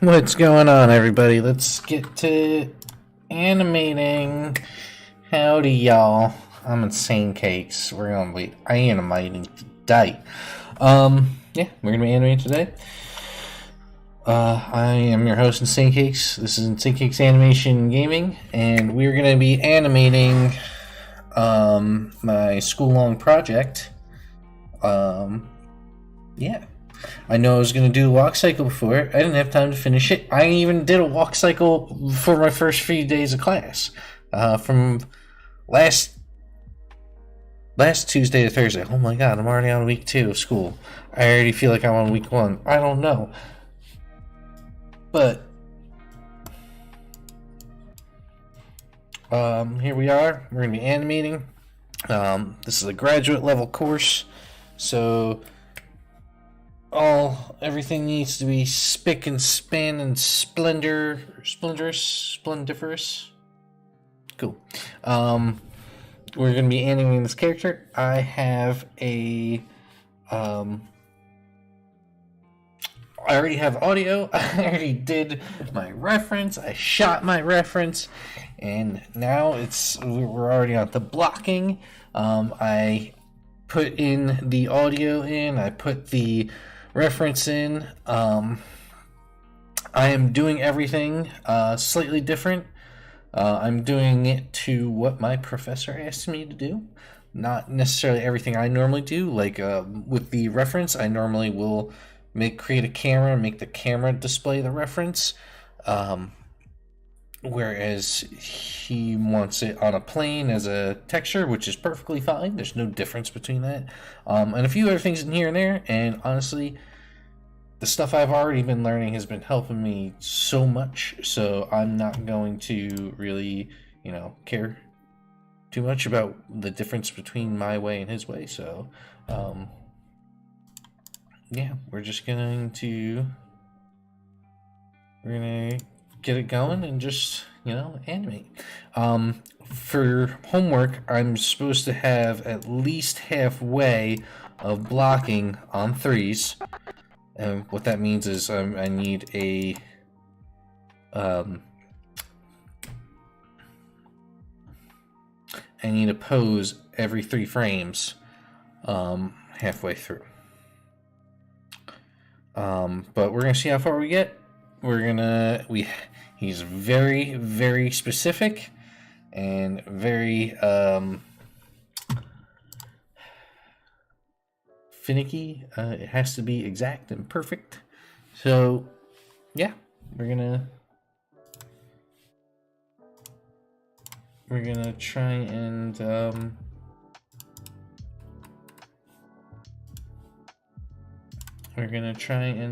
What's going on, everybody? Let's get to animating. Howdy, y'all. I'm Insane Cakes. We're gonna be animating today. Yeah, we're gonna be animating today. I am your host, Insane Cakes. This is Insane Cakes Animation Gaming, and we're gonna be animating my school-long project. Yeah. I know I was going to do a walk cycle before. I didn't have time to finish it. I even did a walk cycle for my first few days of class. From last Tuesday to Thursday. Oh my god, I'm already on week 2 of school. I already feel like I'm on week 1. I don't know. But here we are. We're going to be animating. This is a graduate level course. So everything needs to be spick and span and splendiferous. Cool. We're gonna be animating this character. I have I already have audio. I already did my reference. I shot my reference, and now we're already on the blocking. I put in the audio in. I put the reference in. I am doing everything slightly different. I'm doing it to what my professor asked me to do, not necessarily everything I normally do. Like with the reference, I normally will create a camera and make the camera display the reference, whereas he wants it on a plane as a texture, which is perfectly fine. There's no difference between that, and a few other things in here and there. And honestly, the stuff I've already been learning has been helping me so much, so I'm not going to really, care too much about the difference between my way and his way. So yeah, we're gonna get it going and just animate. For homework, I'm supposed to have at least halfway of blocking on 3s, and what that means is I need a pose every 3 frames halfway through. But we're gonna see how far we get. He's very, very specific and very finicky. It has to be exact and perfect. So yeah, we're gonna try and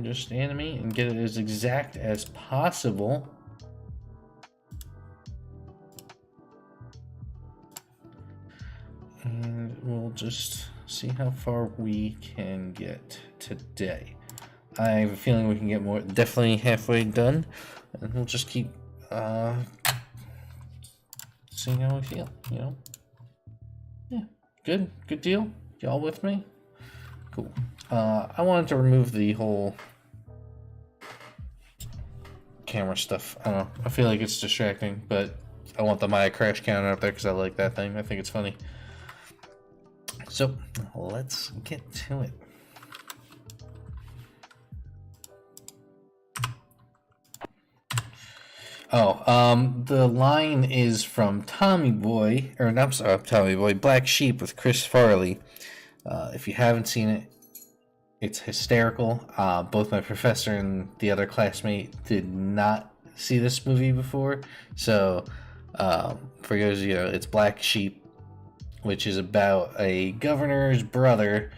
just animate and get it as exact as possible. And we'll just see how far we can get today. I have a feeling we can get more, definitely halfway done, and we'll just keep seeing how we feel, Yeah, good deal. Y'all with me? Cool. I wanted to remove the whole camera stuff. I don't know. I feel like it's distracting, but I want the Maya crash counter up there because I like that thing. I think it's funny. So let's get to it. The line is from Tommy Boy, Black Sheep with Chris Farley. If you haven't seen it, it's hysterical. Both my professor and the other classmate did not see this movie before. So, for those of you, it's Black Sheep, which is about a governor's brother,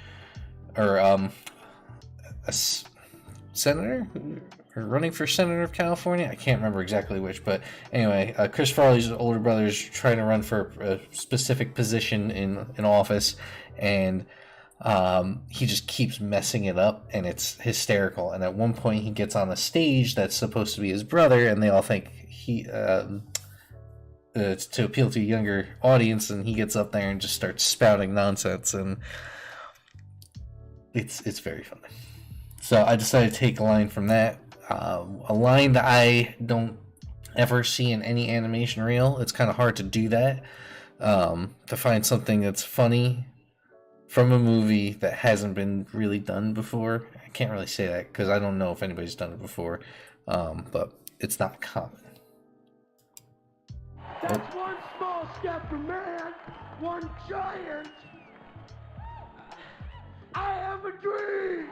or a senator, or running for senator of California. I can't remember exactly which, but anyway, Chris Farley's older brother is trying to run for a specific position in office, and he just keeps messing it up, and it's hysterical. And at one point, he gets on a stage that's supposed to be his brother, and they all think to appeal to a younger audience, and he gets up there and just starts spouting nonsense, and it's very funny. So I decided to take a line from that. A line that I don't ever see in any animation reel. It's kind of hard to do that, to find something that's funny from a movie that hasn't been really done before. I can't really say that because I don't know if anybody's done it before, but it's not common. That's one small step for man, one giant. I have a dream.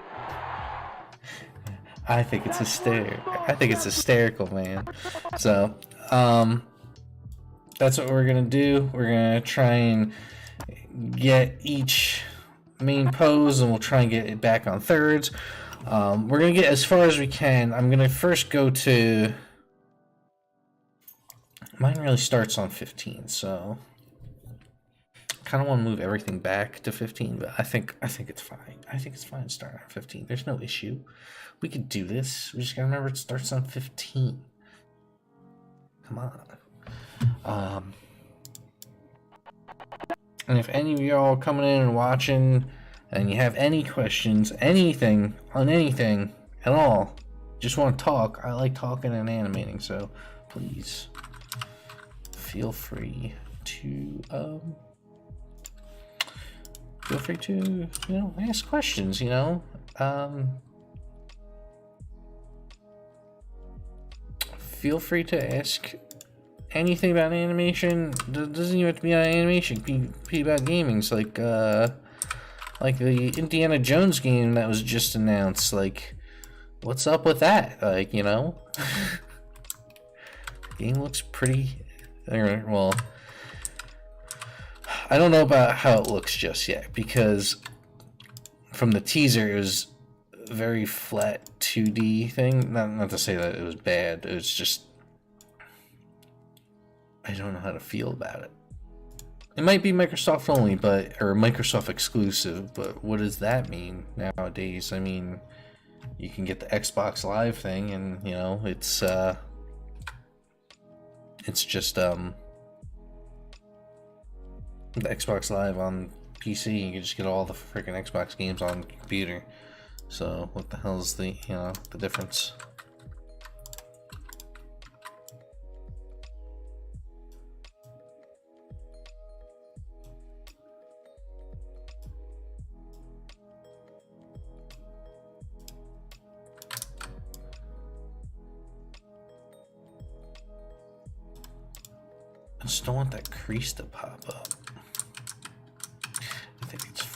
I think it's hysterical, man. So, that's what we're gonna do. We're gonna try and get each main pose, and we'll try and get it back on thirds. We're gonna get as far as we can. I'm gonna first go to. Mine really starts on 15, so kind of want to move everything back to 15, but I think it's fine. I think it's fine starting on 15. There's no issue. We could do this. We just gotta remember it starts on 15. Come on. And if any of y'all coming in and watching, and you have any questions, anything on anything at all, just want to talk. I like talking and animating, so please feel free to ask questions. Feel free to ask anything about animation. Doesn't even have to be on animation. It can be about gaming. It's like the Indiana Jones game that was just announced. Like, what's up with that? The game looks pretty. Well, I don't know about how it looks just yet, because from the teaser it was a very flat 2D thing. Not to say that it was bad. It was just, I don't know how to feel about it. It might be Microsoft only, or Microsoft exclusive, but what does that mean nowadays? I mean, you can get the Xbox Live thing, and it's just the Xbox Live on PC. You can just get all the freaking Xbox games on the computer. So what the hell is the difference? I just don't want that crease to pop up.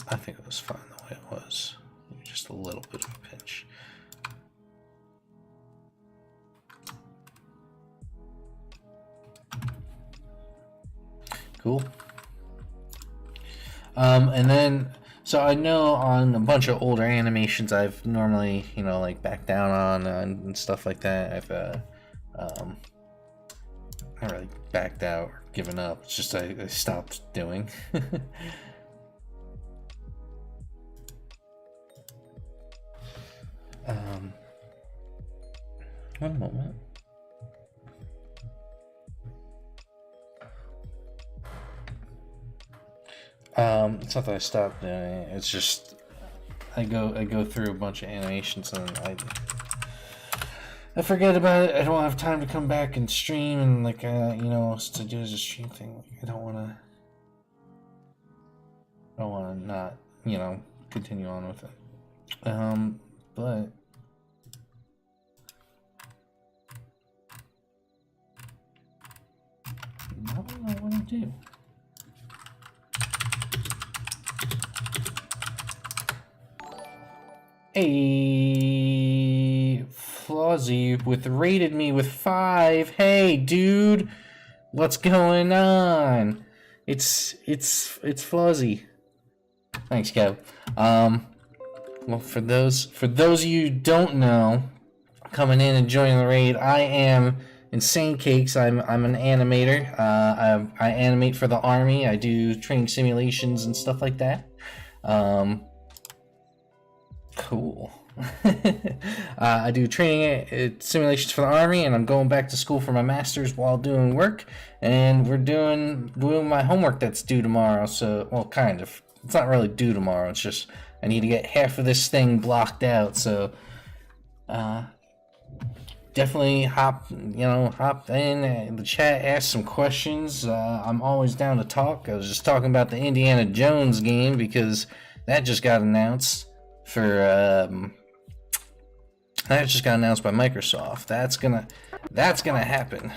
I think it was fine the way it was. Just a little bit of a pinch. Cool. And then, so I know on a bunch of older animations I've normally, like backed down on and stuff like that. I've not really backed out or given up. It's just I stopped doing. One moment. It's not that I stopped doing it. It's just I go through a bunch of animations and I forget about it. I don't have time to come back and stream and to do as a stream thing. I don't want to not continue on with it. But now I want to do. Hey, Flozzy rated me with 5. Hey, dude, what's going on? It's Flozzy. Thanks, Kev. Well, for those of you who don't know, coming in and joining the raid, I am Insane Cakes. I'm an animator. I animate for the Army. I do training simulations and stuff like that. Cool. I do training simulations for the Army, and I'm going back to school for my master's while doing work. And we're doing my homework that's due tomorrow. So, well, kind of. It's not really due tomorrow. It's just I need to get half of this thing blocked out. So, definitely hop in the chat, ask some questions. I'm always down to talk. I was just talking about the Indiana Jones game because that just got announced by Microsoft. That's gonna happen.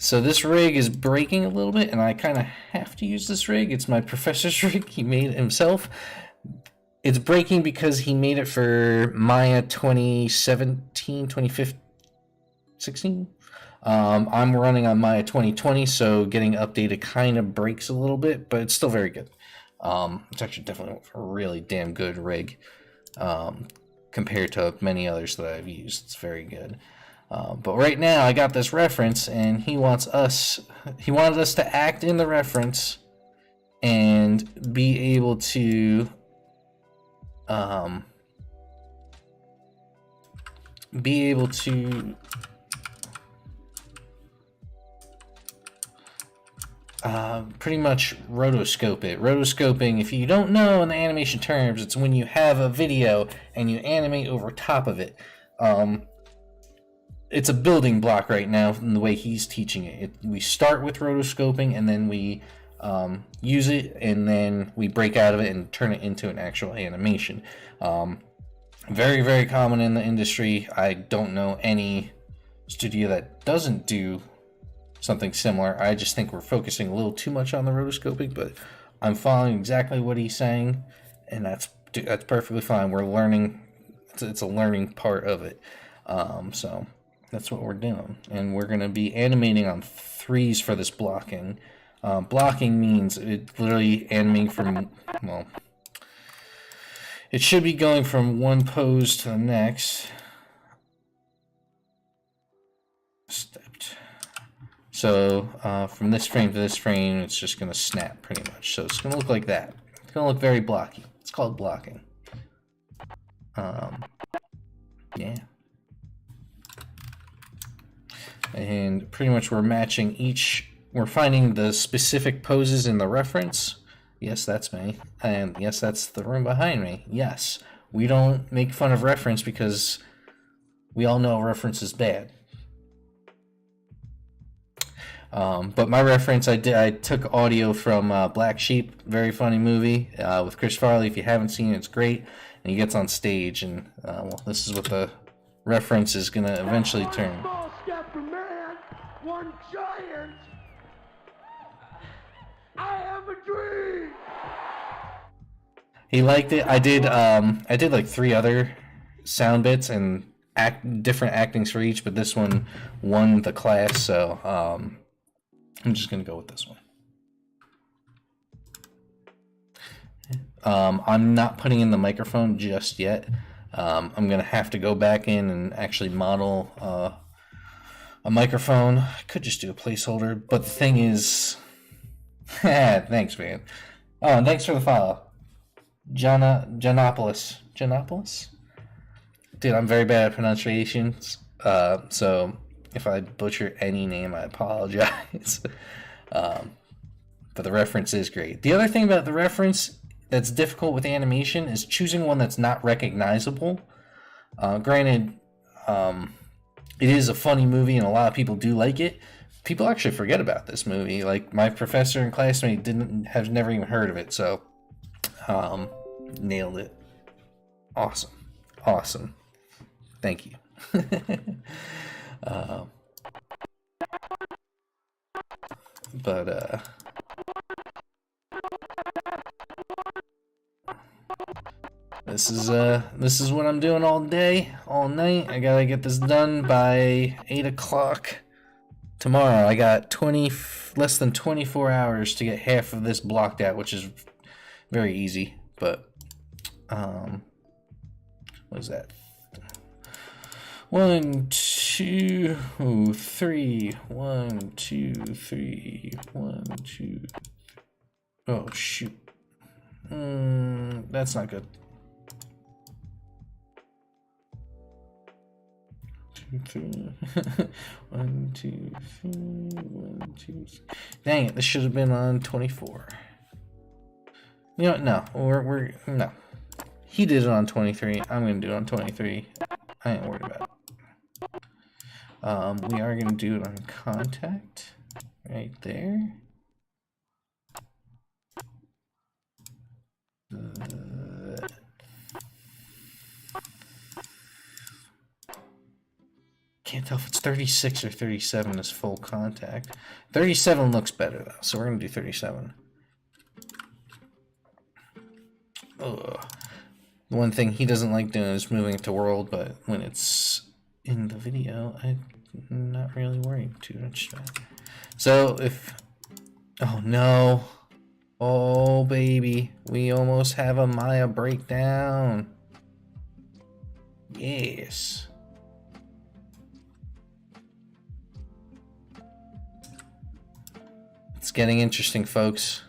So this rig is breaking a little bit, and I kind of have to use this rig. It's my professor's rig. He made it himself. It's breaking because he made it for Maya 2017, 2015, 16. I'm running on Maya 2020, so getting updated kind of breaks a little bit, but it's still very good. It's actually definitely a really damn good rig compared to many others that I've used. It's very good. But right now I got this reference, and he wanted us to act in the reference and be able to pretty much rotoscope it. Rotoscoping, if you don't know in the animation terms, it's when you have a video and you animate over top of it. It's a building block right now in the way he's teaching it. We start with rotoscoping, and then we use it, and then we break out of it and turn it into an actual animation. Very, very common in the industry. I don't know any studio that doesn't do something similar. I just think we're focusing a little too much on the rotoscoping, but I'm following exactly what he's saying, and that's perfectly fine. We're learning. It's a learning part of it. So that's what we're doing, and we're going to be animating on 3s for this blocking. Blocking means it literally animating from, well, it should be going from one pose to the next. Stepped. So from this frame to this frame, it's just going to snap pretty much. So it's going to look like that. It's going to look very blocky. It's called blocking. Yeah. And pretty much we're finding the specific poses in the reference. Yes, that's me. And yes, that's the room behind me. Yes, we don't make fun of reference because we all know reference is bad. But my reference, I took audio from Black Sheep, very funny movie with Chris Farley. If you haven't seen it, it's great. And he gets on stage, and well, this is what the reference is going to eventually turn. Small step for man, one giant. I have a dream. He liked it. I did like 3 other sound bits and different actings for each, but this one won the class, so I'm just gonna go with this one. I'm not putting in the microphone just yet. I'm gonna have to go back in and actually model a microphone. I could just do a placeholder, but the thing is, thanks, man. Oh, and thanks for the follow, Janopoulos. Dude, I'm very bad at pronunciations, so if I butcher any name, I apologize. But the reference is great. The other thing about the reference that's difficult with animation is choosing one that's not recognizable. Granted, it is a funny movie, and a lot of people do like it. People actually forget about this movie. Like, my professor and classmate have never even heard of it, so nailed it. Awesome. Thank you. This is what I'm doing all day, all night. I gotta get this done by 8 o'clock tomorrow. I got less than 24 hours to get half of this blocked out, which is very easy. But what is that? 1, 2, 3. 1, 2, 3. 1, 2. Oh shoot. That's not good. 2, 3. 1, 2, 3. 1, 2. Dang it! This should have been on 24. You know what? No, we're no. He did it on 23. I'm gonna do it on 23. I ain't worried about it. We are going to do it on contact right there. Can't tell if it's 36 or 37 is full contact. 37 looks better though, so we're going to do 37. Ugh. The one thing he doesn't like doing is moving it to world, but when it's in the video, I'm not really worried too much about it. So if... Oh no. Oh baby. We almost have a Maya breakdown. Yes. It's getting interesting, folks.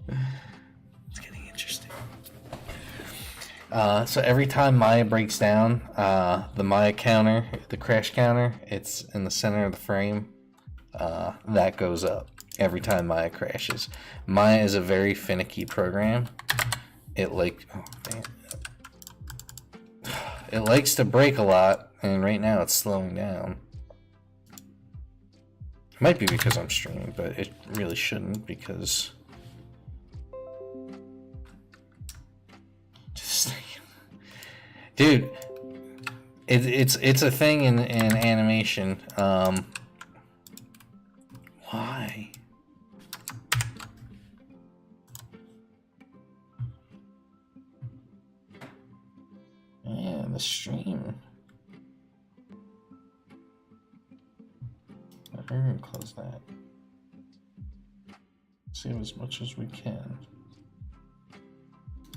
It's getting interesting. So every time Maya breaks down, the Maya counter, the crash counter, it's in the center of the frame. That goes up every time Maya crashes. Maya is a very finicky program. It it likes to break a lot, and right now it's slowing down. It might be because I'm streaming, but it really shouldn't because dude, it's a thing in animation. Why? Yeah, the stream. We're gonna close that. Save as much as we can.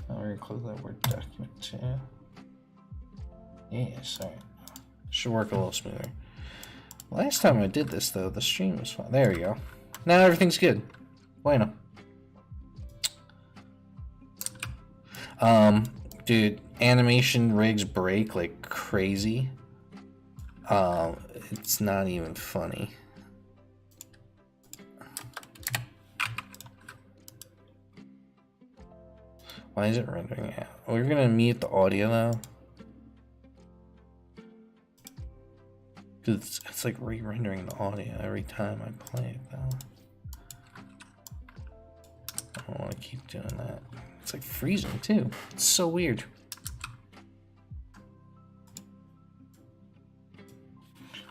Now we're gonna close that Word document too. Yeah, sorry. Should work a little smoother. Last time I did this though, the stream was fine. There we go. Now everything's good. Bueno. Dude, animation rigs break like crazy. It's not even funny. Why is it rendering out? We're gonna mute the audio though. Because it's like re-rendering the audio every time I play it though. I don't want to keep doing that. It's like freezing too. It's so weird.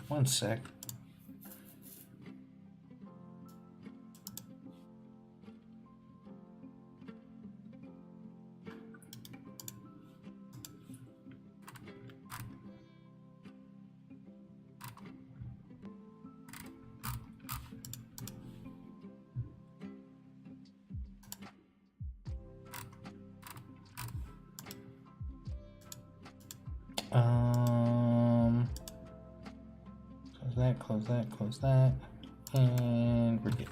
One sec. Close that, and we're good.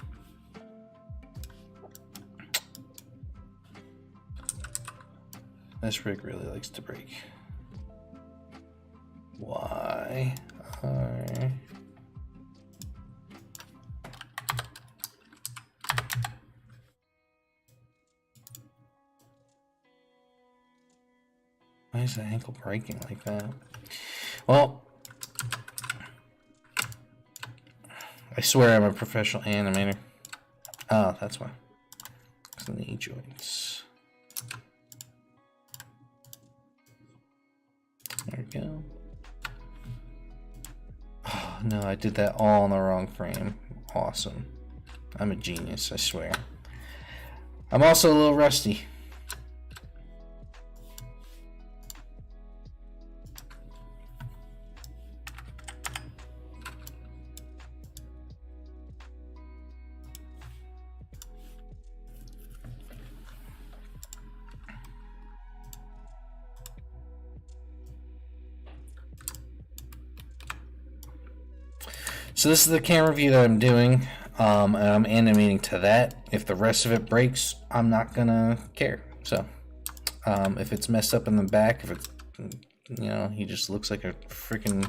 This rig really likes to break. Why? Why is the ankle breaking like that? Well, I swear I'm a professional animator. Oh, that's why. It's knee joints. There we go. Oh, no, I did that all in the wrong frame. Awesome. I'm a genius, I swear. I'm also a little rusty. So this is the camera view that I'm doing, and I'm animating to that. If the rest of it breaks, I'm not gonna care. So, if it's messed up in the back, if it's, you know, he just looks like a freaking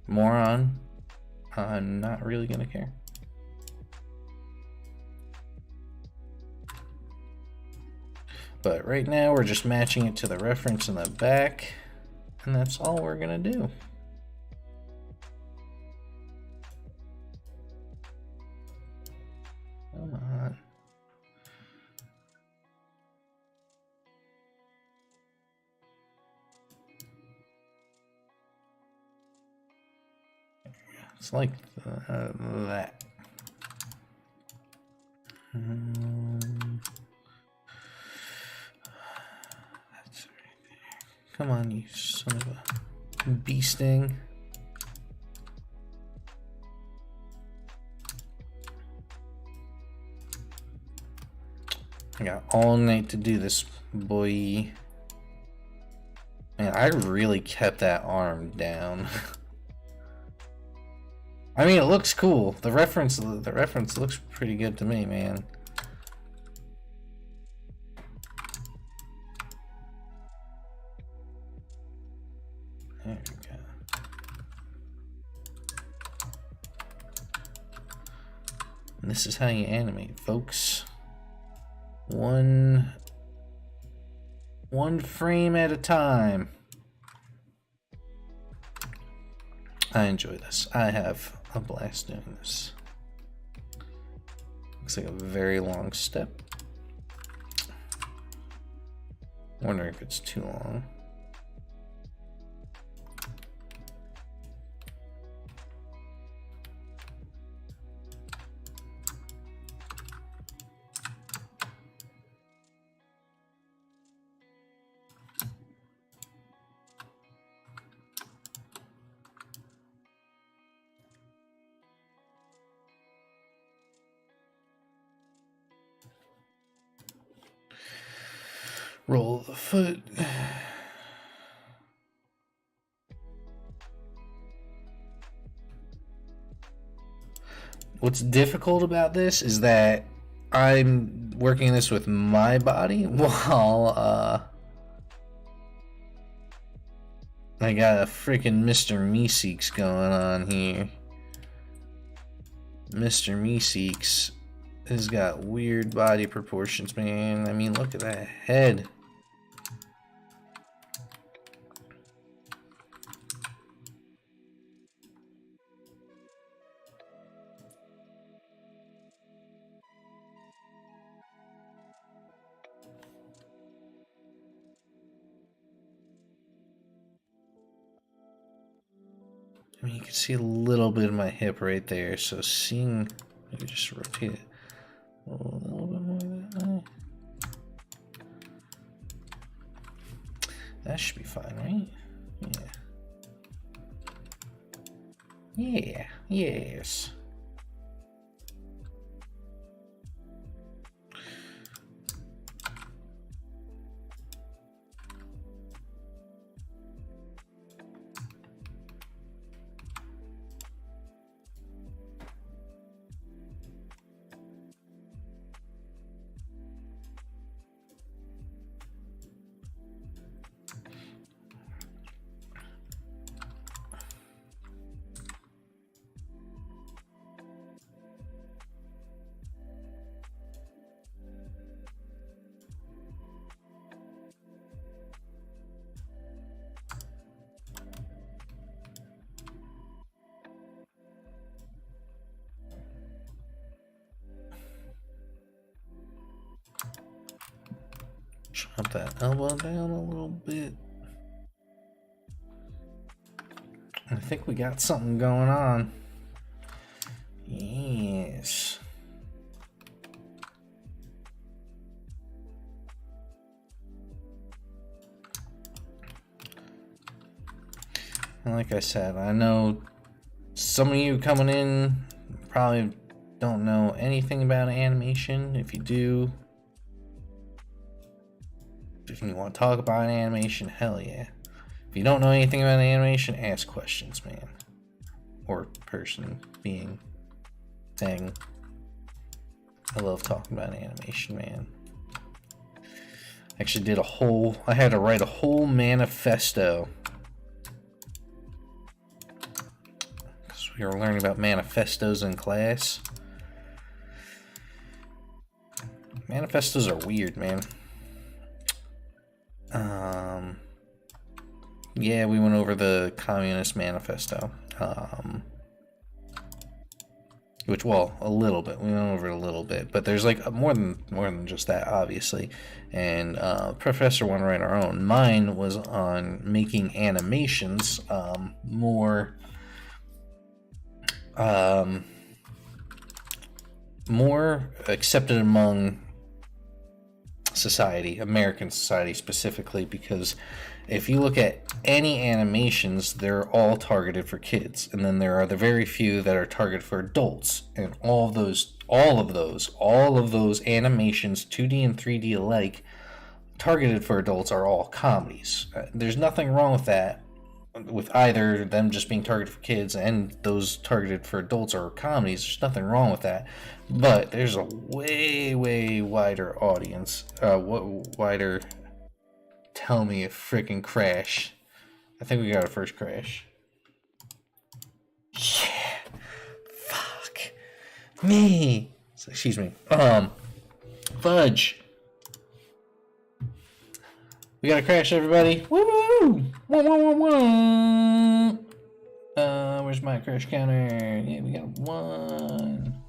moron, I'm not really gonna care. But right now we're just matching it to the reference in the back, and that's all we're gonna do. Come on. It's like that. That's right there. Come on, you son of a bee sting. I got all night to do this, boy. Man, I really kept that arm down. I mean, it looks cool. The reference looks pretty good to me, man. There we go. And this is how you animate, folks. One frame at a time. I enjoy this. I have a blast doing this. Looks like a very long step. Wonder if it's too long. Roll the foot. What's difficult about this is that I'm working this with my body while I got a freaking Mr. Meeseeks going on here. Mr. Meeseeks has got weird body proportions, man. I mean, look at that head. I mean, you can see a little bit of my hip right there, so seeing, maybe just rotate it a little bit more that way. That should be fine, right? Yeah. Yeah, yes. Drop that elbow down a little bit. I think we got something going on. Yes. And like I said, I know some of you coming in probably don't know anything about animation. If you do, if you want to talk about animation, hell yeah. If you don't know anything about animation, ask questions, man. Or person, being, thing. I love talking about animation, man. Actually did I had to write a whole manifesto. Because we were learning about manifestos in class. Manifestos are weird, man. Yeah, we went over the Communist Manifesto. Which, well, a little bit. We went over it a little bit, but there's like more than just that, obviously. And Professor wanted to write our own. Mine was on making animations more accepted among society, American society specifically, because if you look at any animations, they're all targeted for kids, and then there are the very few that are targeted for adults. And all of those animations, 2D and 3D alike, targeted for adults, are all comedies. There's nothing wrong with that, with either them just being targeted for kids and those targeted for adults are comedies. There's nothing wrong with that, but there's a way wider audience, wider. Tell me a freaking crash. I think we got our first crash. Yeah. Fuck. Me. Excuse me. Fudge. We got a crash, everybody. Woo! Where's my crash counter? Yeah, we got 1.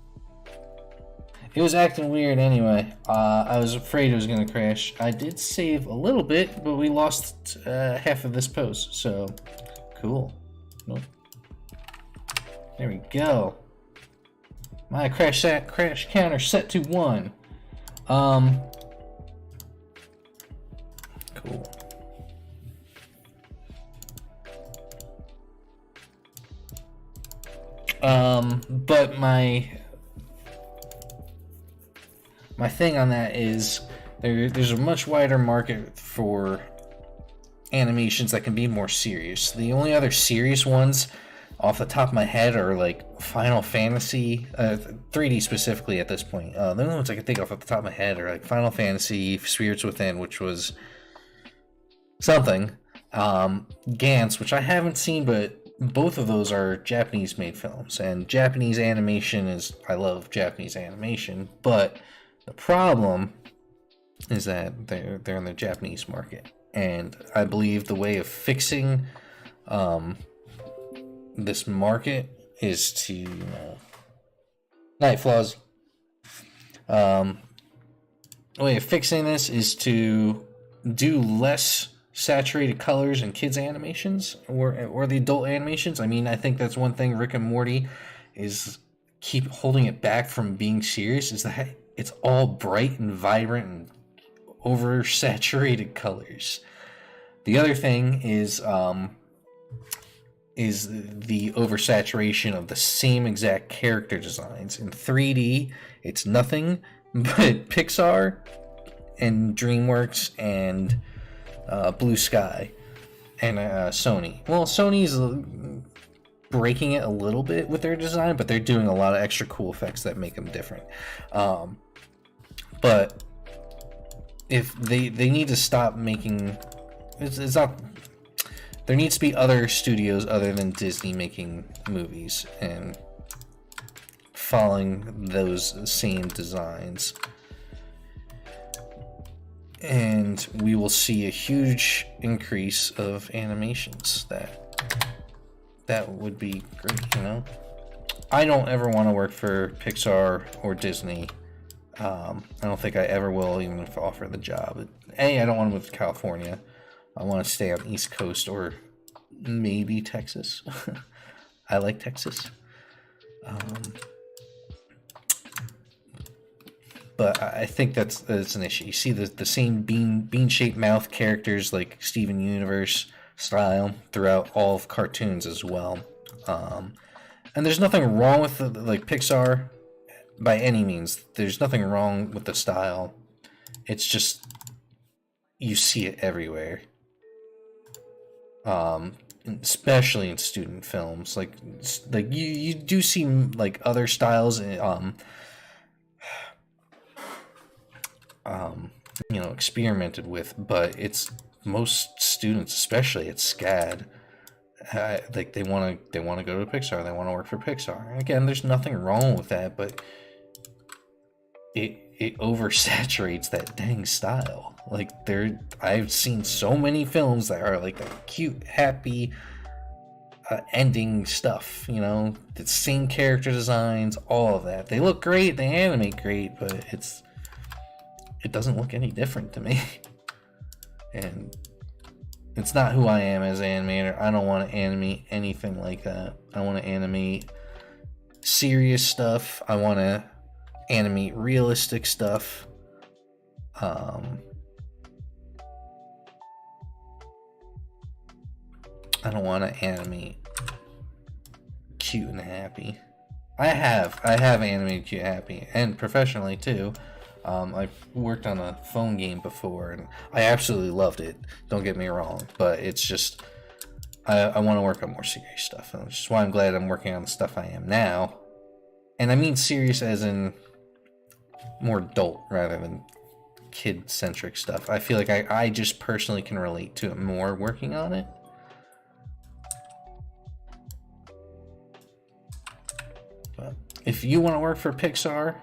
It was acting weird anyway. I was afraid it was going to crash. I did save a little bit, but we lost half of this post, so cool. Nope. There we go. My crash counter set to 1. Cool. But my thing on that is there's a much wider market for animations that can be more serious. The only other serious ones off the top of my head are like Final Fantasy, 3D specifically at this point. The only ones I can think of off the top of my head are like Final Fantasy, Spirits Within, which was something. Gantz, which I haven't seen, but both of those are Japanese made films, and Japanese animation I love Japanese animation, but the problem is that they're in the Japanese market, and I believe the way of fixing this market is to Night Flaws. The way of fixing this is to do less saturated colors in kids animations or the adult animations. I mean, I think that's one thing Rick and Morty is keep holding it back from being serious, is that it's all bright and vibrant and oversaturated colors. The other thing is the oversaturation of the same exact character designs. In 3D, it's nothing but Pixar and DreamWorks and Blue Sky and Sony. Well, Sony's breaking it a little bit with their design, but they're doing a lot of extra cool effects that make them different. But if they need to stop making, it's not. There needs to be other studios other than Disney making movies and following those same designs. And we will see a huge increase of animations. That would be great, you know? I don't ever want to work for Pixar or Disney. I don't think I ever will, even if offered the job. I don't want to move to California. I want to stay on the East Coast or maybe Texas. I like Texas. But I think that's an issue. You see the same bean-shaped mouth characters like Steven Universe style throughout all of cartoons as well. And there's nothing wrong with like Pixar by any means. There's nothing wrong with the style. It's just you see it everywhere. Especially in student films, like you do see like other styles, experimented with, but it's most students, especially at SCAD, like they want to go to Pixar, they want to work for Pixar. And again, there's nothing wrong with that, but it oversaturates that dang style. Like I've seen so many films that are like a cute, happy ending stuff. You know, the same character designs, all of that. They look great, they animate great, but it doesn't look any different to me. And it's not who I am as an animator. I don't want to animate anything like that. I want to animate serious stuff. I want to animate realistic stuff. I don't want to animate cute and happy. I have animated cute and happy, and professionally too. I've worked on a phone game before, and I absolutely loved it. Don't get me wrong, but it's just I want to work on more serious stuff, and which is why I'm glad I'm working on the stuff I am now. And I mean serious as in more adult rather than kid-centric stuff. I feel like I just personally can relate to it more working on it. But if you want to work for Pixar,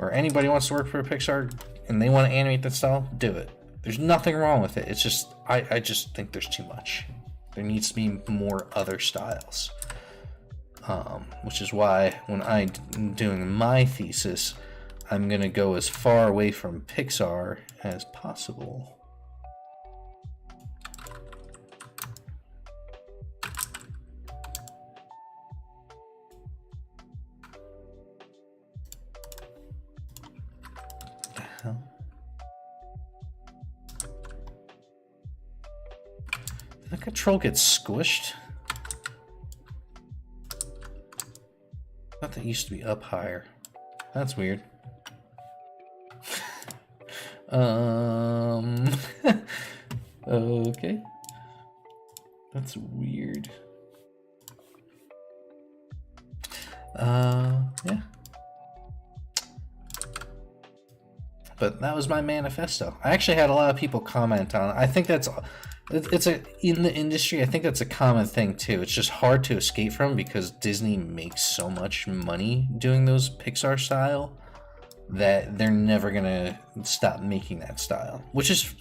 or anybody wants to work for Pixar and they want to animate that style, do it. There's nothing wrong with it. It's just I just think there's too much. There needs to be more other styles. Which is why when I'm doing my thesis, I'm gonna go as far away from Pixar as possible. Did the control get squished? I thought that used to be up higher. That's weird. Okay. That's weird. Yeah. But that was my manifesto. I actually had a lot of people comment on it. I think it's in the industry, I think that's a common thing too. It's just hard to escape from because Disney makes so much money doing those Pixar style that they're never gonna stop making that style, which is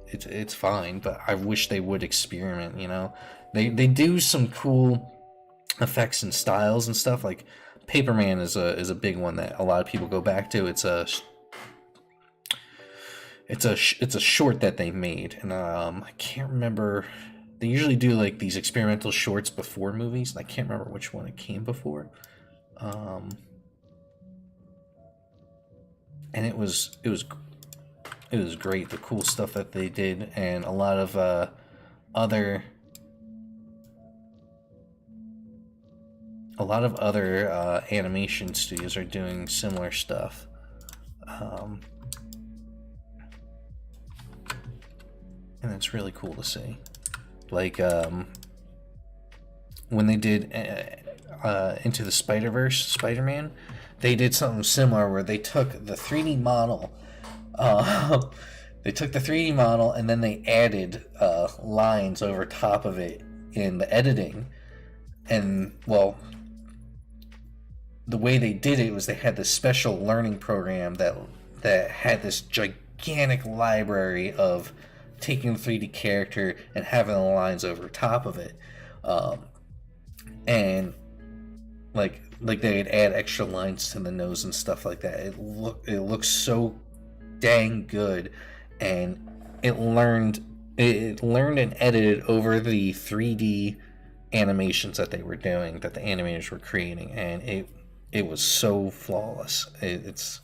it's fine, but I wish they would experiment. You know, they do some cool effects and styles and stuff. Like Paperman is a big one that a lot of people go back to. It's a short that they made, and I can't remember. They usually do like these experimental shorts before movies, and I can't remember which one it came before. And it was great, the cool stuff that they did, and a lot of other animation studios are doing similar stuff. And it's really cool to see. Like when they did Into the Spider-Verse, Spider-Man, they did something similar where they took the 3D model. They took the 3D model and then they added lines over top of it in the editing. And well, the way they did it was they had this special learning program that had this gigantic library of taking the 3D character and having the lines over top of it, and like they'd add extra lines to the nose and stuff like that. It looks so dang good, and it learned and edited over the 3D animations that they were doing, that the animators were creating, and it was so flawless. It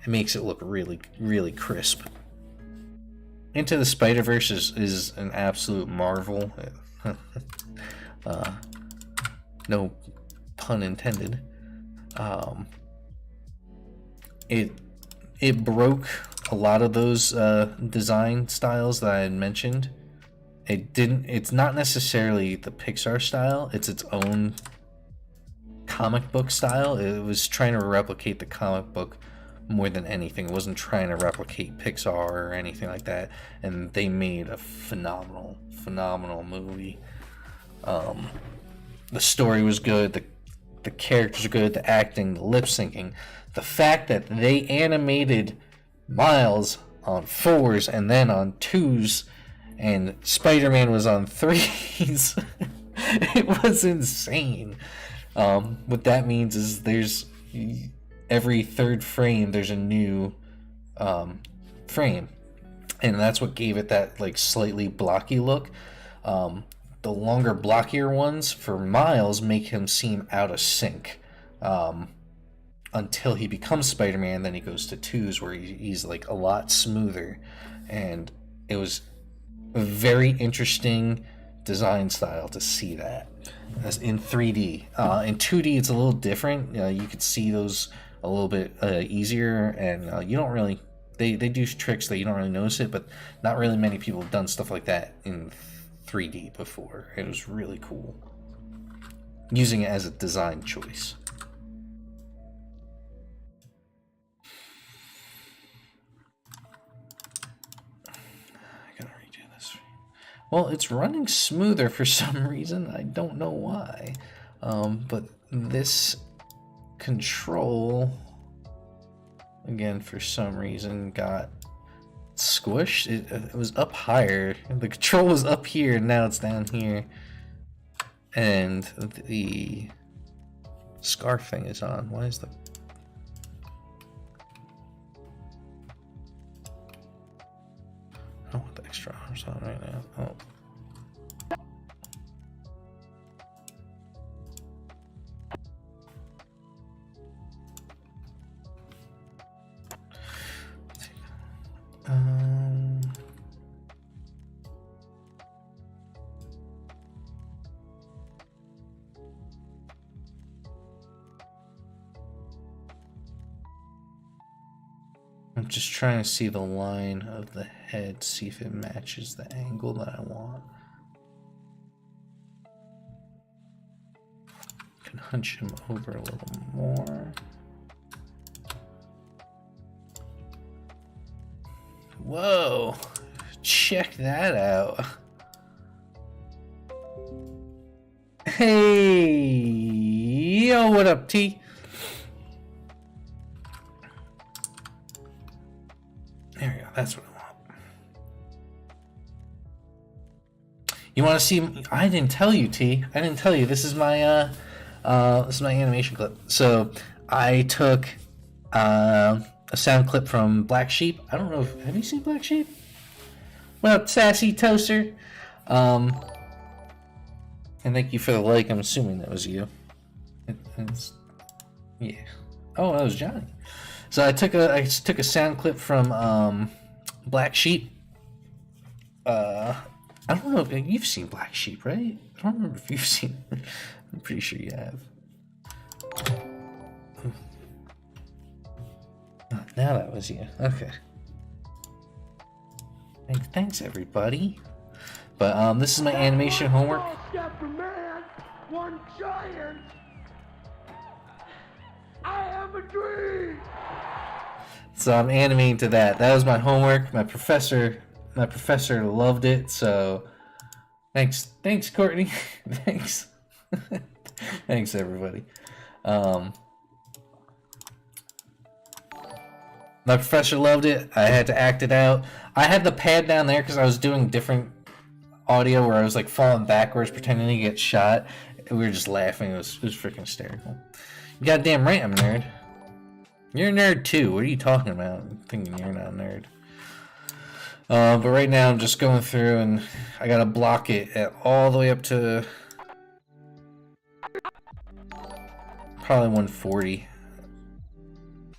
makes it look really, really crisp. Into the Spider-Verse is an absolute marvel. No pun intended. It broke a lot of those design styles that I had mentioned. It's not necessarily the Pixar style. It's its own comic book style. It was trying to replicate the comic book more than anything. It wasn't trying to replicate Pixar or anything like that, and they made a phenomenal movie. The story was good, the characters are good, the acting, the lip syncing, the fact that they animated Miles on 4s and then on 2s, and Spider-Man was on 3s, it was insane. What that means is there's every third frame there's a new frame, and that's what gave it that like slightly blocky look. The longer, blockier ones for Miles make him seem out of sync until he becomes Spider-Man. Then he goes to 2s where he's like a lot smoother, and it was a very interesting design style to see that as in 3D. In 2D it's a little different. You could see those a little bit easier, and you don't really they do tricks that you don't really notice it, but not really many people have done stuff like that in 3D before. It was really cool using it as a design choice. I gotta redo this. Well, it's running smoother for some reason. I don't know why. But this control, again, for some reason, got squished. It was up higher. The control was up here, and now it's down here. And the scarf thing is on. Why is the... I don't want the extra arms on right now. Oh. I'm just trying to see the line of the head, see if it matches the angle that I want. Can hunch him over a little more. Whoa! Check that out. Hey! Yo, what up, T? There we go. That's what I want. You want to see? I didn't tell you, T. I didn't tell you. This is my animation clip. So I took a sound clip from Black Sheep. I don't know if have you seen Black Sheep? What up, Sassy Toaster? And thank you for the like. I'm assuming that was you. Yeah. Oh, that was Johnny. So I took a sound clip from Black Sheep. I don't know if you've seen Black Sheep, right? I don't remember if you've seen it. I'm pretty sure you have. Oh, now that was you. Okay. Thanks everybody. But this is my animation homework. Step for man, one giant. I have a dream. So I'm animating to that. That was my homework. My professor loved it. So thanks, Courtney. Thanks, thanks everybody. My professor loved it. I had to act it out. I had the pad down there because I was doing different audio where I was like falling backwards, pretending to get shot. We were just laughing. It was freaking hysterical. You goddamn right, I'm a nerd. You're a nerd too. What are you talking about? I'm thinking you're not a nerd. But right now I'm just going through and I gotta block it at all the way up to probably 140.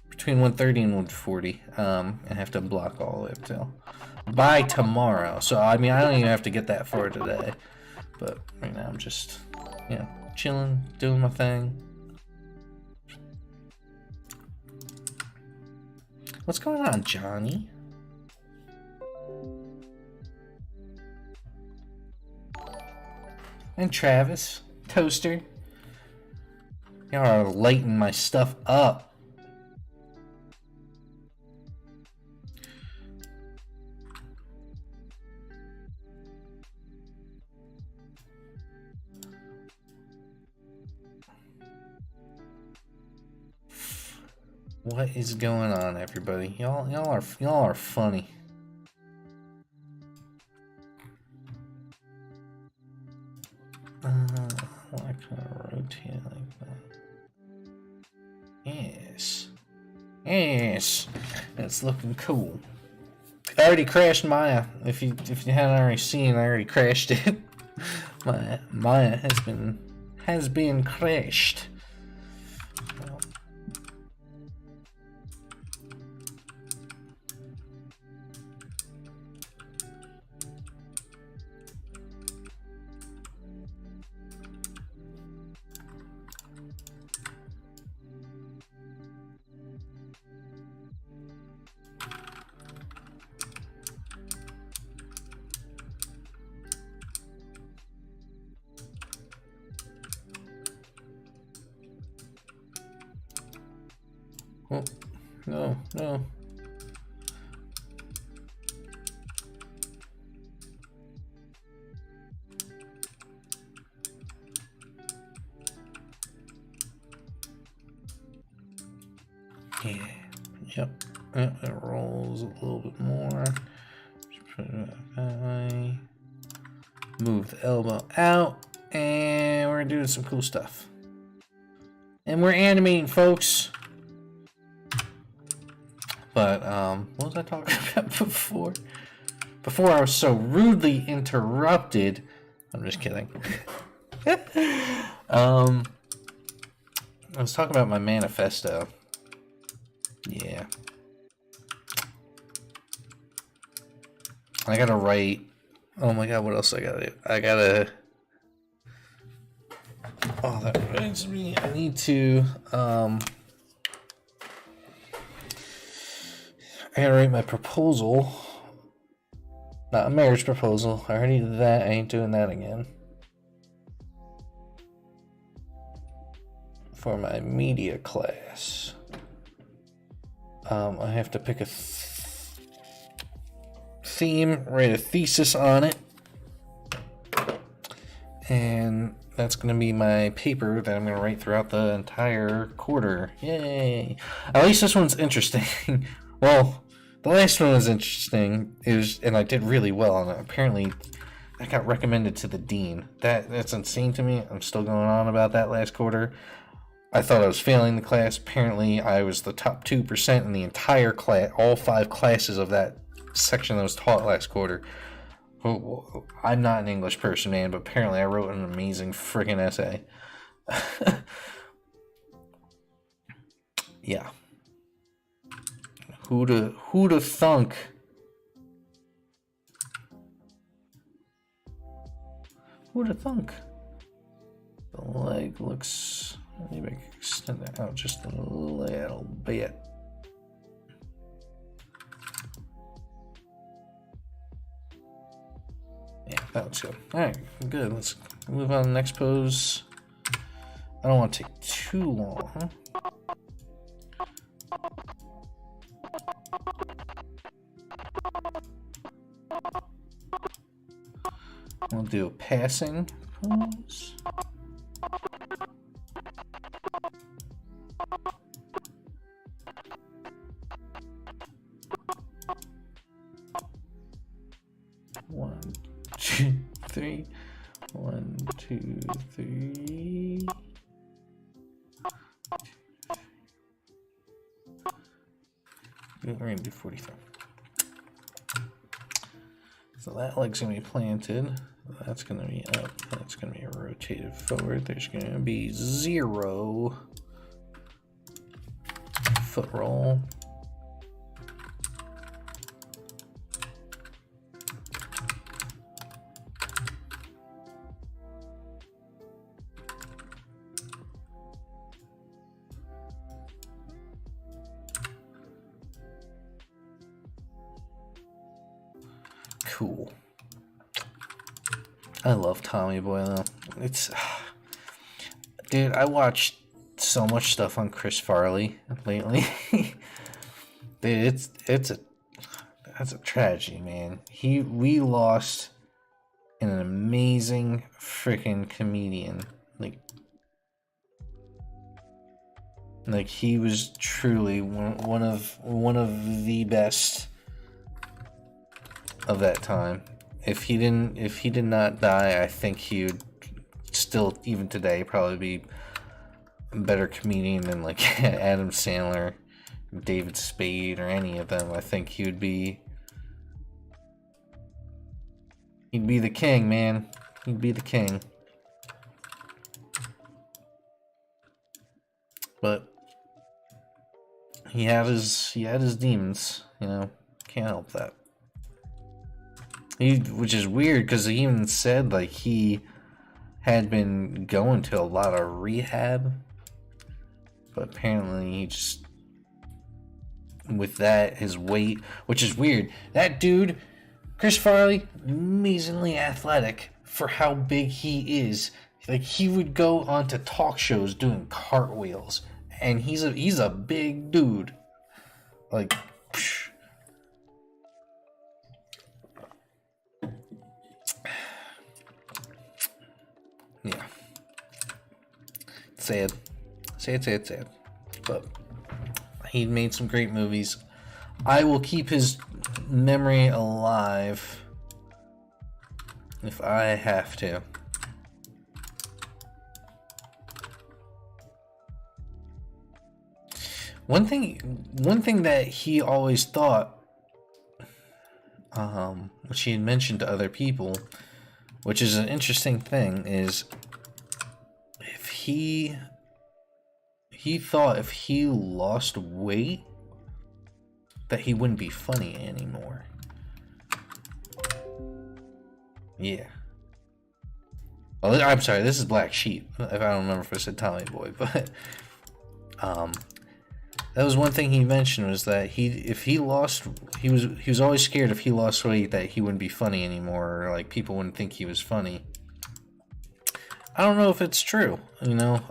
Between 130 and 140. I have to block all the way up till by tomorrow. So I mean I don't even have to get that far today. But right now I'm just chilling, doing my thing. What's going on, Johnny? And Travis, Toaster. Y'all are lighting my stuff up. What is going on, everybody? Y'all are funny. Why can't I rotate like that? Yes. Yes. That's looking cool. I already crashed Maya. If you hadn't already seen, I already crashed it. Maya has been crashed. Oh, no, no. Yeah, yep. It rolls a little bit more. Just put it that way. Move the elbow out, and we're doing some cool stuff. And we're animating, folks. But what was I talking about before? Before I was so rudely interrupted. I'm just kidding. I was talking about my manifesto. Yeah. I gotta write. Oh my god, what else I gotta do? I gotta. Oh, that reminds me. I need to. I gotta write my proposal. Not a marriage proposal. I already did that. I ain't doing that again. For my media class. I have to pick a theme, write a thesis on it. And that's going to be my paper that I'm going to write throughout the entire quarter. Yay! At least this one's interesting. Well, the last one was interesting, and I did really well on it. Apparently, I got recommended to the dean. That's insane to me. I'm still going on about that last quarter. I thought I was failing the class. Apparently, I was the top 2% in the entire class, all 5 classes of that section that was taught last quarter. I'm not an English person, man, but apparently I wrote an amazing friggin' essay. Yeah. Who'da thunk? Who'da thunk? The leg looks... Maybe I can extend that out just a little bit. Yeah, that looks good. Alright, good. Let's move on to the next pose. I don't want to take too long. We'll do a passing pose. One, two, three. 1, 2, 3. We're going to do 45. So that leg's going to be planted. That's going to be up. That's going to be rotated forward. There's going to be 0 foot roll. Cool. I love Tommy Boy though. It's, dude, I watched so much stuff on Chris Farley lately. Dude, that's a tragedy, man. We lost an amazing freaking comedian. Like, Like, he was truly one of the best of that time. If he did not die, I think he would still, even today, probably be a better comedian than like Adam Sandler, David Spade, or any of them. I think he'd be the king, man. He'd be the king. But he had his demons, you know. Can't help that. Which is weird, because he even said like he had been going to a lot of rehab, but apparently he just, with that, his weight, which is weird. That dude, Chris Farley, amazingly athletic for how big he is. Like, he would go onto talk shows doing cartwheels, and he's a big dude. Like, psh. Yeah. Sad. But he made some great movies. I will keep his memory alive if I have to. One thing that he always thought, which he had mentioned to other people, which is an interesting thing, is if he thought if he lost weight that he wouldn't be funny anymore. Yeah. Well, I'm sorry, this is Black Sheep. If I don't remember if I said Tommy Boy, but that was one thing he mentioned, was that he was always scared if he lost weight that he wouldn't be funny anymore, or like people wouldn't think he was funny. I don't know if it's true, you know.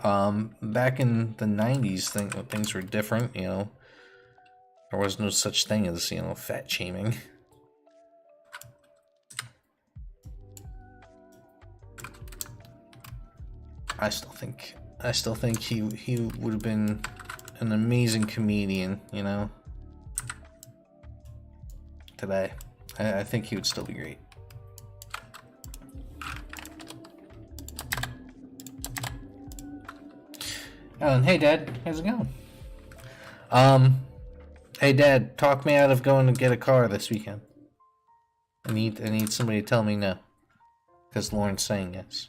Back in the 90s, things were different, you know. There was no such thing as, you know, fat shaming. I still think he would have been an amazing comedian, you know. Today, I think he would still be great. Alan, hey Dad, how's it going? Hey Dad, talk me out of going to get a car this weekend. I need somebody to tell me no, because Lauren's saying yes.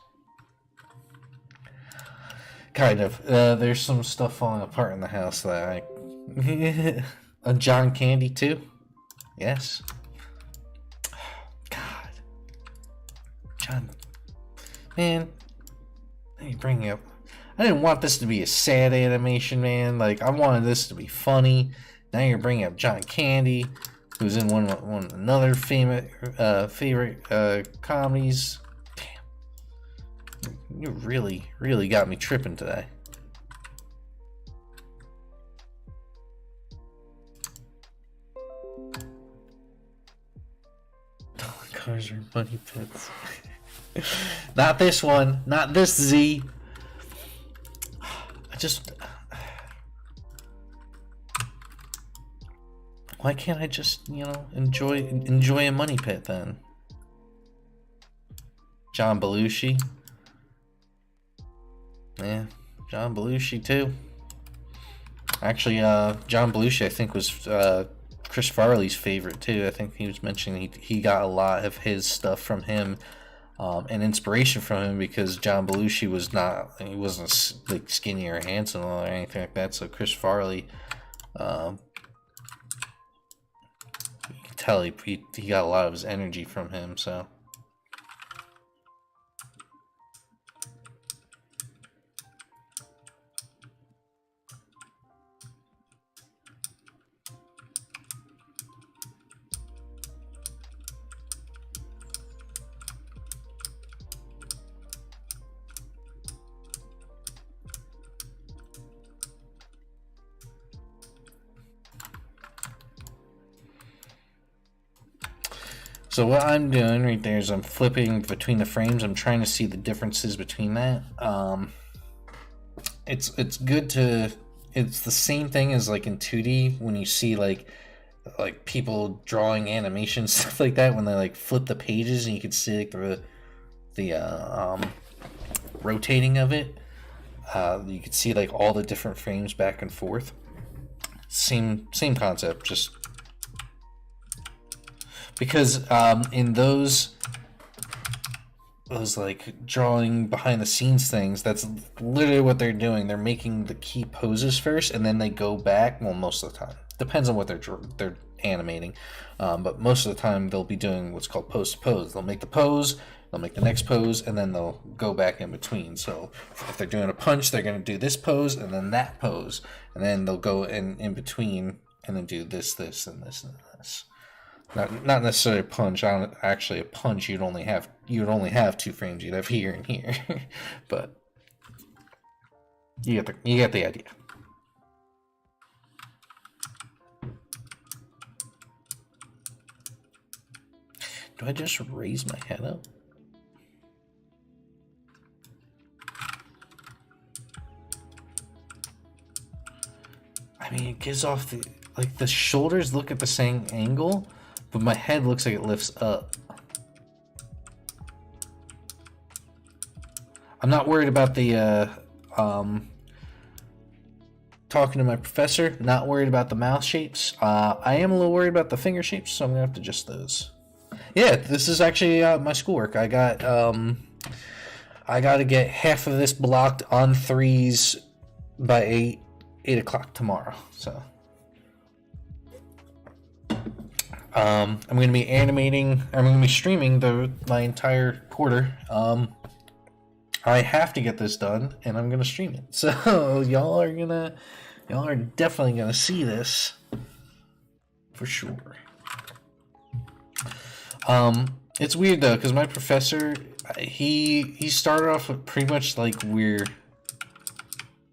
Kind of. There's some stuff falling apart in the house that a John Candy too? Yes. God. John. Man. You bring up. I didn't want this to be a sad animation, man. Like, I wanted this to be funny. Now you're bringing up John Candy, who's in one another favorite comedies. You really got me tripping today. Cars are money pits. Not this one. Not this Z. Why can't I just, you know, enjoy a money pit then? John Belushi. Yeah, John Belushi too. Actually, John Belushi, I think, was Chris Farley's favorite too. I think he was mentioning he got a lot of his stuff from him, and inspiration from him, because John Belushi wasn't like skinny or handsome or anything like that. So Chris Farley, you can tell he got a lot of his energy from him. So. So what I'm doing right there is I'm flipping between the frames. I'm trying to see the differences between that. It's good to it's the same thing as like in 2D when you see like people drawing animations, stuff like that, when they like flip the pages and you can see like the rotating of it. You can see like all the different frames back and forth. Same concept, just because in those like drawing behind the scenes things, that's literally what they're doing. They're making the key poses first, and then they go back. Well, most of the time, depends on what they're animating, but most of the time they'll be doing what's called pose to pose. They'll make the pose, they'll make the next pose, and then they'll go back in between. So if they're doing a punch, they're going to do this pose and then that pose, and then they'll go in between and then do this, and this, and this. Not necessarily a punch. Actually, a punch you'd only have 2 frames. You'd have here and here, but you get the idea. Do I just raise my head up? I mean, it gives off the shoulders look at the same angle, but my head looks like it lifts up. I'm not worried about the talking to my professor. Not worried about the mouth shapes. I am a little worried about the finger shapes, so I'm gonna have to adjust those. Yeah, this is actually my schoolwork. I got to get half of this blocked on 3s by 8 o'clock tomorrow. So I'm going to be animating. I'm going to be streaming my entire quarter. I have to get this done, and I'm going to stream it. So y'all are definitely going to see this for sure. It's weird though, because my professor, he started off with pretty much like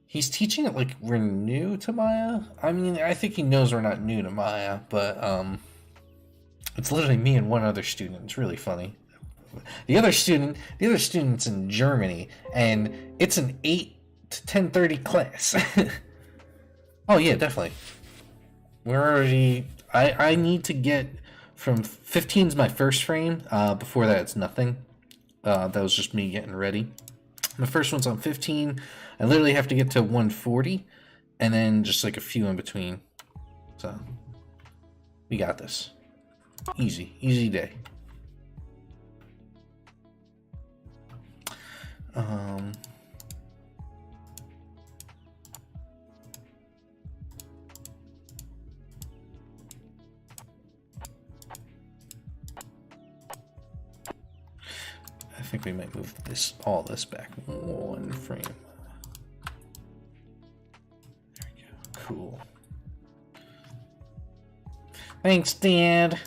he's teaching it like we're new to Maya. I mean, I think he knows we're not new to Maya, but it's literally me and one other student. It's really funny. The other student's in Germany, and it's an 8 to 10:30 class. Oh yeah, definitely. We're already. I need to get from 15's my first frame. Before that, it's nothing. That was just me getting ready. The first one's on 15. I literally have to get to 140, and then just like a few in between. So we got this. Easy day. I think we might move all this back 1 frame. There we go. Cool. Thanks, Dad.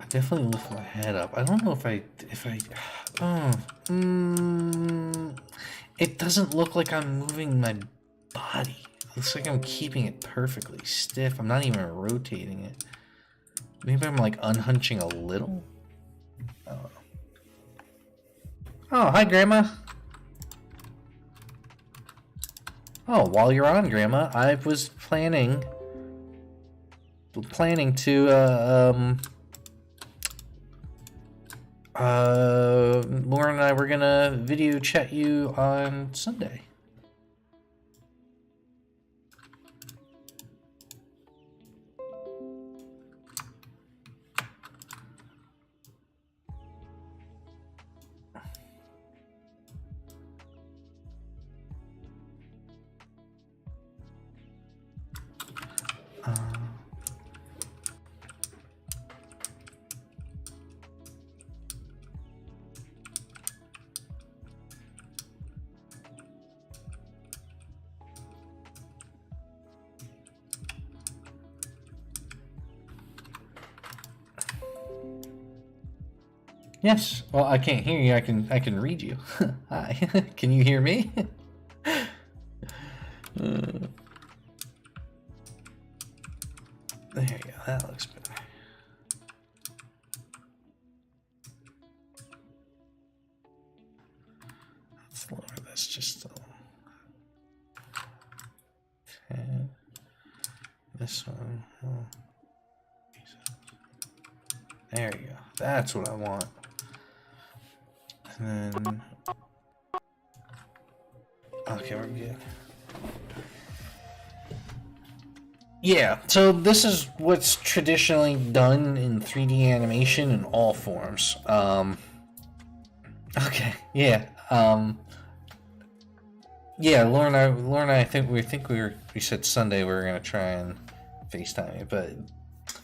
Definitely lift my head up. I don't know if I it doesn't look like I'm moving my body. It looks like I'm keeping it perfectly stiff. I'm not even rotating it. Maybe I'm like unhunching a little. I don't know. Oh, hi, Grandma. Oh, while you're on, Grandma, I was planning to Lauren and I were gonna video chat you on Sunday. Yes. Well, I can't hear you. I can read you. Hi. Can you hear me? There you go, that looks better. Let's lower this just a little. 10. This one. Oh. There you go. That's what I want. And then. Okay, we're good. Yeah, so this is what's traditionally done in 3D animation in all forms. Okay, yeah. Yeah, Lauren, I think we said Sunday we were gonna try and FaceTime you,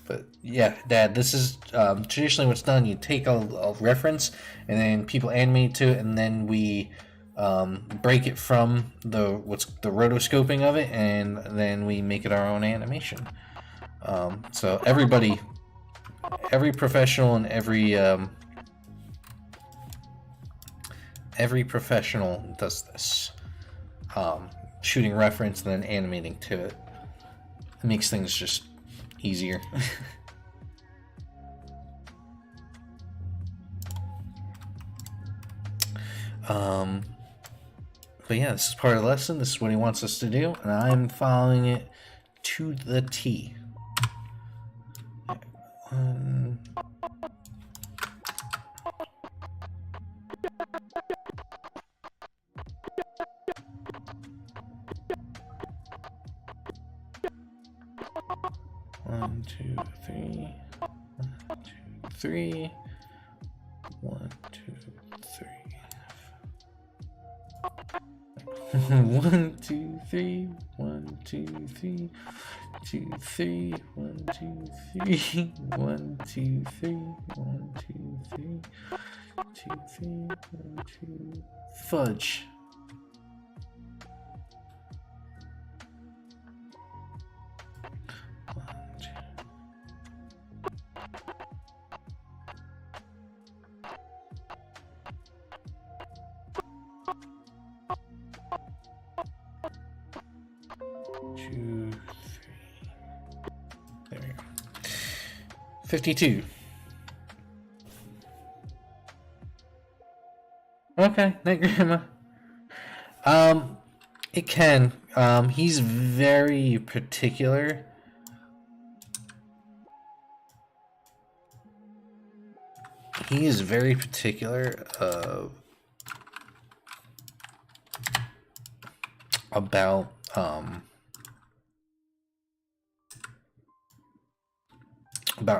but yeah, Dad, this is traditionally what's done. You take a reference, and then people animate to it, and then we break it from the rotoscoping of it, and then we make it our own animation. So every professional and every professional does this. Shooting reference and then animating to it. It makes things just easier. But yeah, this is part of the lesson. This is what he wants us to do, and I'm following it to the T. 1, 1, 2, 3. 1, 2, 3. 1, 2, 3. 1, 2, 3. 1, 2, 3. 2, 3. 1, 2, 3. 1, 2, 3. 1, 2, 3. 2, 3. 1, 2. Fudge. Two, 3. There we go. 52. Okay, night, Grandma. It can. He's very particular. He is very particular about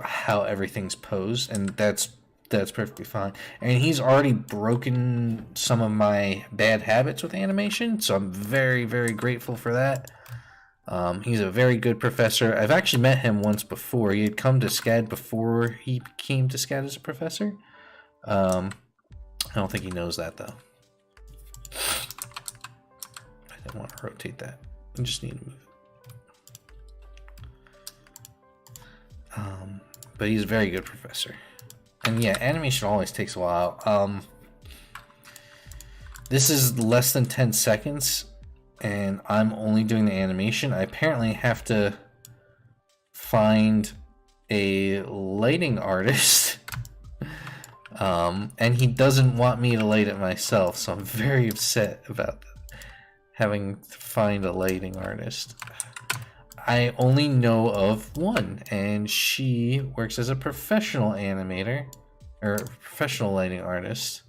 how everything's posed, and that's perfectly fine. And he's already broken some of my bad habits with animation, so I'm very, very grateful for that. He's a very good professor. I've actually met him once before. He had come to SCAD before he came to SCAD as a professor. I don't think he knows that, though. I didn't want to rotate that. I just need to move it. But he's a very good professor. And yeah, animation always takes a while. This is less than 10 seconds, and I'm only doing the animation. I apparently have to find a lighting artist. And he doesn't want me to light it myself, so I'm very upset about having to find a lighting artist. I only know of one, and she works as a professional animator, or professional lighting artist.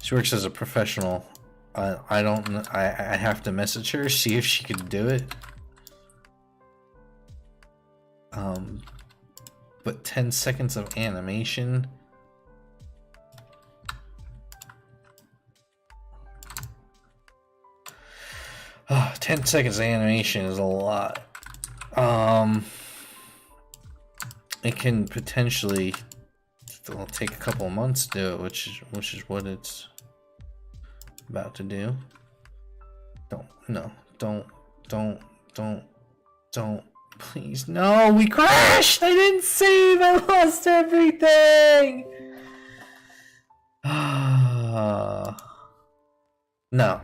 She works as a professional. I don't know. I have to message her, see if she can do it. But 10 seconds of animation. Oh, 10 seconds of animation is a lot. It can potentially take a couple of months to do it, which is what it's about to do. Don't. Don't. Please. No, we crashed! I didn't save! I lost everything! No.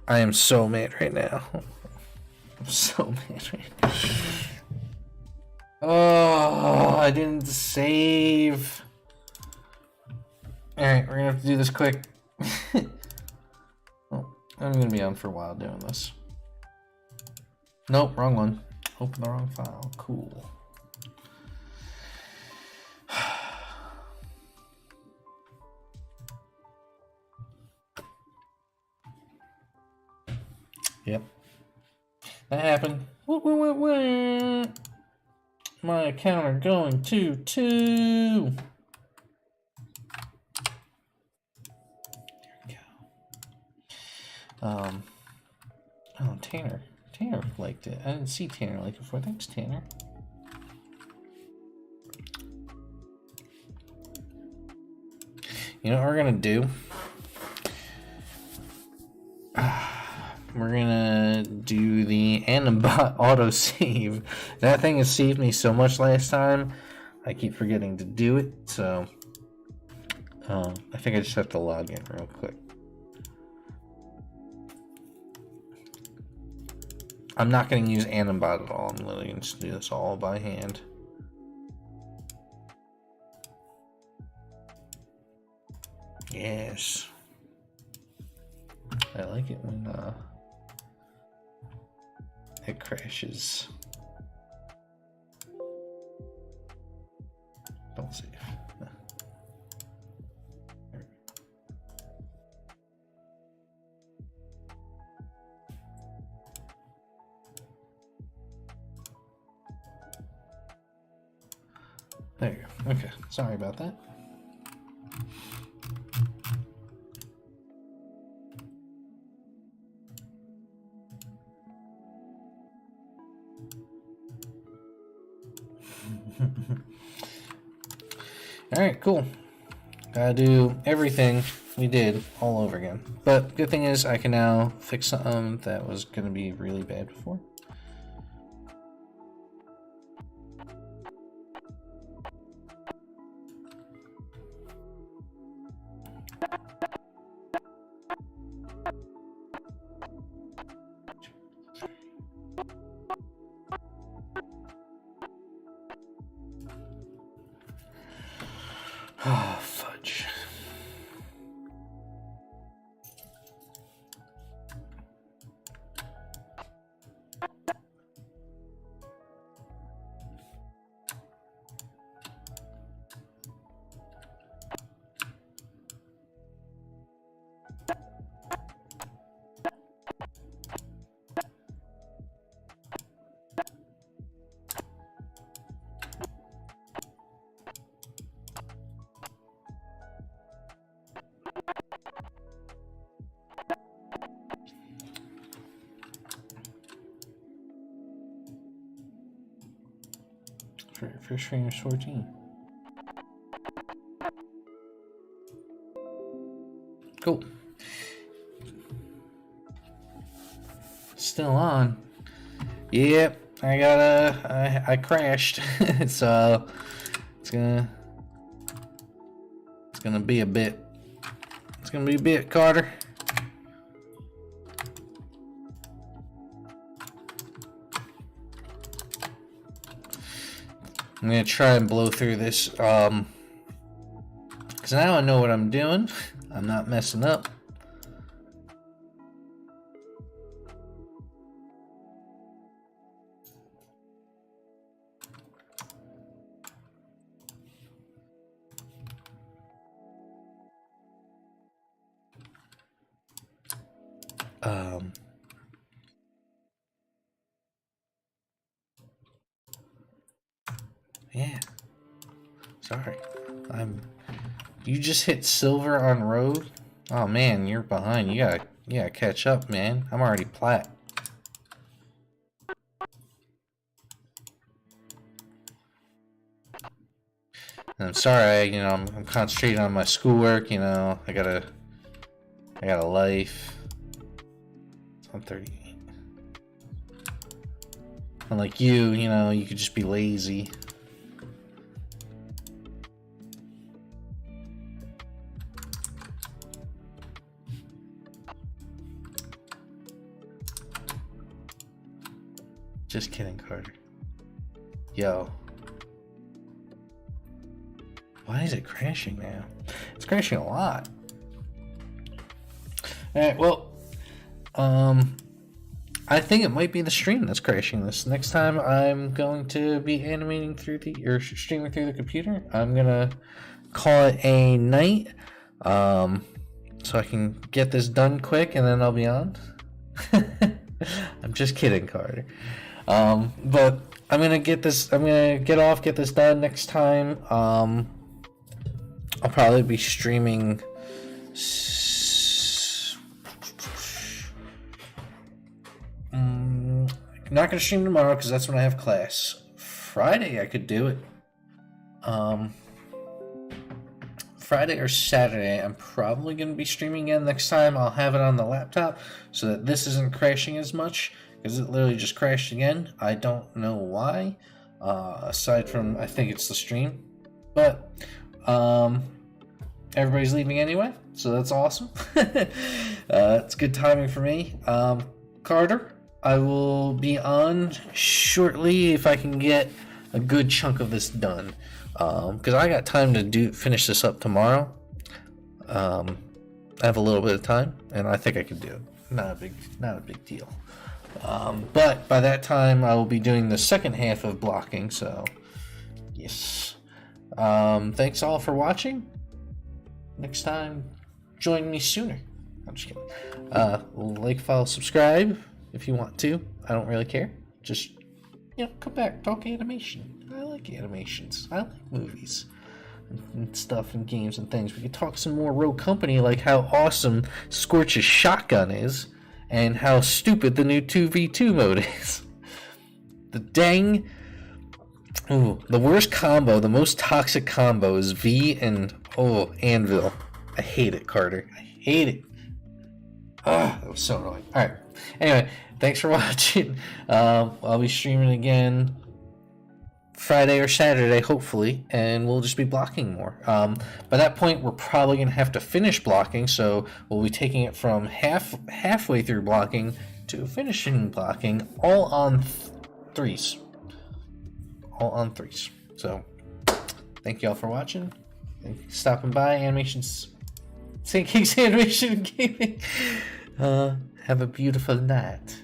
I am so mad right now. I'm so mad right now. Oh, I didn't save. Alright, we're gonna have to do this quick. Oh, I'm gonna be on for a while doing this. Nope, wrong one. Open the wrong file. Cool. Yep. That happened. My account are going to 2. There we go. Oh, Tanner. Tanner liked it. I didn't see Tanner like it before. Thanks, Tanner. You know what we're gonna do? We're gonna do the Animbot autosave. That thing has saved me so much last time. I keep forgetting to do it, so I think I just have to log in real quick. I'm not going to use Animbot at all. I'm literally going to do this all by hand. Yes. I like it when it crashes. Don't save. There you go. Okay, sorry about that. Alright, cool. Gotta do everything we did all over again. But good thing is I can now fix something that was going to be really bad before. Oh, fudge. First frame is 14. Cool. Still on. Yep, I crashed. So it's gonna be a bit. It's gonna be a bit, Carter. I'm gonna try and blow through this, because now I know what I'm doing. I'm not messing up. Yeah. Sorry. You just hit silver on road? Oh man, you're behind. You gotta catch up, man. I'm already plat. I'm sorry, I'm concentrating on my schoolwork, I got a life. I'm 38. Unlike you, you could just be lazy. Just kidding, Carter. Yo. Why is it crashing now? It's crashing a lot. Alright, well, I think it might be the stream that's crashing this. Next time I'm going to be animating streaming through the computer. I'm gonna call it a night, so I can get this done quick and then I'll be on. I'm just kidding, Carter. But I'm gonna get this done next time. I'll probably be streaming not gonna stream tomorrow because that's when I have class. Friday I could do it. Friday or Saturday I'm probably gonna be streaming again. Next time I'll have it on the laptop so that this isn't crashing as much, because it literally just crashed again. I don't know why, aside from I think it's the stream, but everybody's leaving anyway, so that's awesome. It's good timing for me. Carter, I will be on shortly if I can get a good chunk of this done, because I got time to finish this up tomorrow. I have a little bit of time, and I think I can do it. Not a big deal. But by that time, I will be doing the second half of blocking. So, yes. Thanks all for watching. Next time, join me sooner. I'm just kidding. Like, follow, subscribe if you want to. I don't really care. Just, come back, talk animation. I like animations. I like movies and stuff and games and things. We could talk some more Rogue Company, like how awesome Scorch's shotgun is and how stupid the new 2v2 mode is. The worst combo, the most toxic combo is V and Anvil. I hate it, Carter. I hate it. That was so annoying. Alright. Anyway, thanks for watching. I'll be streaming again Friday or Saturday, hopefully, and we'll just be blocking more. By that point, we're probably going to have to finish blocking, so we'll be taking it from halfway through blocking to finishing blocking, all on threes. So, thank you all for watching. Thank you for stopping by. St. King's Animation and Gaming. Have a beautiful night.